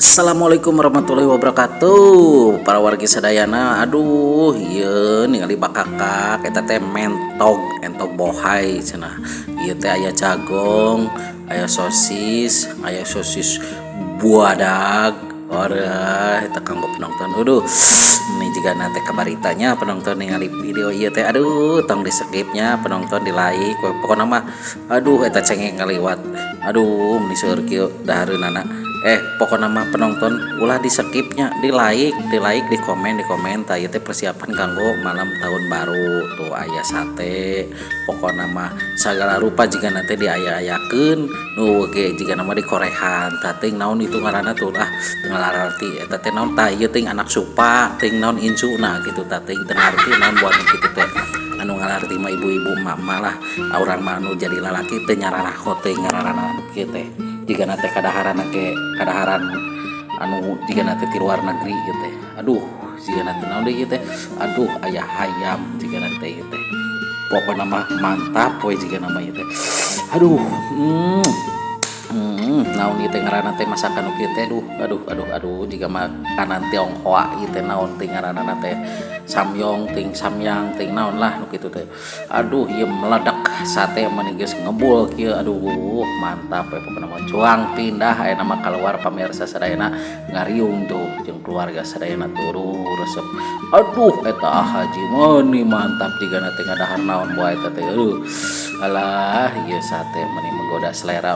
Assalamualaikum warahmatullahi wabarakatuh. Para wargi sadayana, aduh ieu ningali bakakak eta teh entog bohai cenah. Ieu teh aya jagong, aya sosis buadag. Ora eta kanggo penonton. Aduh, ini juga nanti kabaritanya penonton ningali video ieu teh. Aduh, tong di skipnya penonton di like. Pokona mah aduh eta cengeng ngaliwat. Aduh, meni seueur kieu dahareunana. Pokoknya mah penonton ulah di skipnya, di like, di komen, tah ieu teh persiapan kanggo malam tahun baru tuh aya sate. Pokoknya mah segala rupa jika nanti diaya-ayakeun nu ge jika nama di korehan tah teuing naon itu ngaranna tuh ngalarti eta teh naon tah ieu teuing anak supa teuing naon insuna gitu tah teuing teu ngarti naon buat kitu teh anu ngalarti mah ibu-ibu mama lah urang mah anu jadi lalaki teh nyarana hote ngaranna kieu teh jika nanti kadaharan anu jika nanti di luar negeri gitu teh aduh jika nanti naon deui teh aduh aya hayam jika nanti teh pokokna mah mantap we jika nama ieu teh aduh naon ieu teh ngaranna teh masakan kieu teh aduh jika makanan Tionghoa ieu teh naon teh ngaranna teh samyang ting naon lah nu kitu teh aduh ieu meledak sate mani geus ngebul kieu aduh mantap we pokona mah cuang pindah aya nama keluar pamirsa sadayana ngariung tuh jeung keluarga sadayana turu resep aduh eta haji mani mantap digana teh ngadahar naon buah eta teh aduh alah ieu sate mani menggoda selera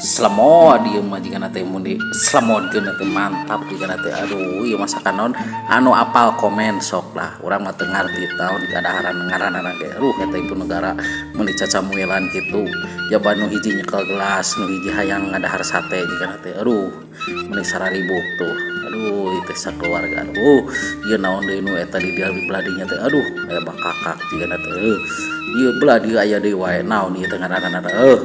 slemod ieu mah jigana teh mun di slemodkeun teh mantap jigana teh aduh ieu masakan naon anu apal komen sok lah urang mah teu ngarti taon kadaharan ngaranna ge aduh eta ibu negara mun dicacamuelan kitu jaban nu hiji nyekel gelas nu hiji hayang ngadahar sate jigana teh aduh mun sararibuk tuh aduh itu sakeluarga aduh ieu naon deui nu eta di beladinya teh aduh aya bakakak jigana teh ieu beladi aya deui wae naon ieu teh ngaranna aduh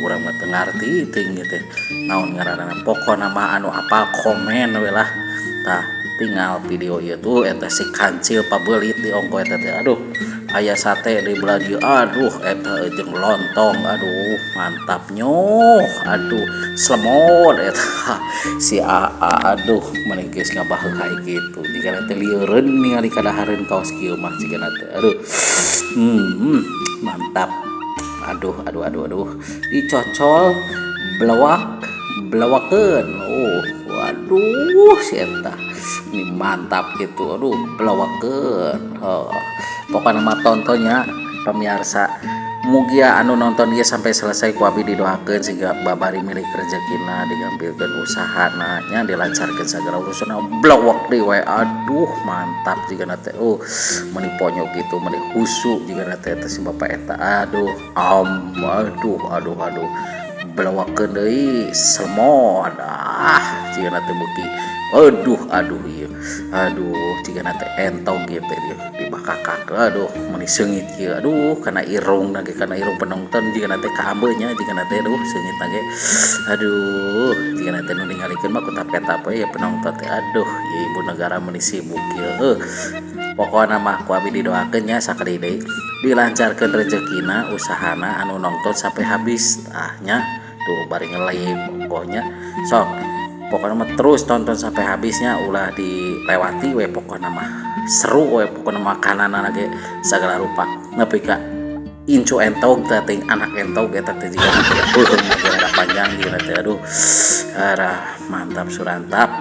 urang mah teu ngarti teuing ieu teh naon ngaranna pokona mah anu apal komen we lah tah tinggal video ieu tuh eta si kancil pabeulit di ongko eta teh aduh aya sate di belah dieu aduh eta jeung lontong aduh mantap nyoh aduh slemod eta si aa aduh meni geus ngabaheulai kitu jigana teh lieureun ningali kadahareun kaos kieu mah jigana teh aduh mantap aduh dicocol belawakeun waduh si eta ini mantap gitu aduh belawakeun pokoknya mah tontonnya pemirsa mugia anu nonton dia sampai selesai ku abdi didoakeun siga babari milik rezekina digampilkeun usahana nya dilancarkeun sagala urusanna blawak deui we aduh mantap jigana teh meuni ponyo kitu meuni husu jigana teh si bapa eta aduh belawakeun deui semod jigana teh beuki aduh ieu jigana teh entong kieu teh di bakakak aduh meuni seungit kieu aduh kana irung penonton jigana teh ka ambeunya jigana teh seungit ge aduh jigana teh nu ningalikeun mah ku tapet-tapet ya penonton teh aduh ieu ibu negara meuni sibuk kieu pokona mah ku abdi didoakeun nya sakali deui dilancarkeun rezekina usahana anu nonton sampai habis nya tuh bari nge-live pokoknya sok pokoknya mah terus tonton sampai habisnya ulah dilewati we pokoknya mah seru we pokoknya makananna ge sagala rupa nepi ka incu entog teh ting anak entog eta teh jiga ada panjang gitu teh aduh arah mantap surantap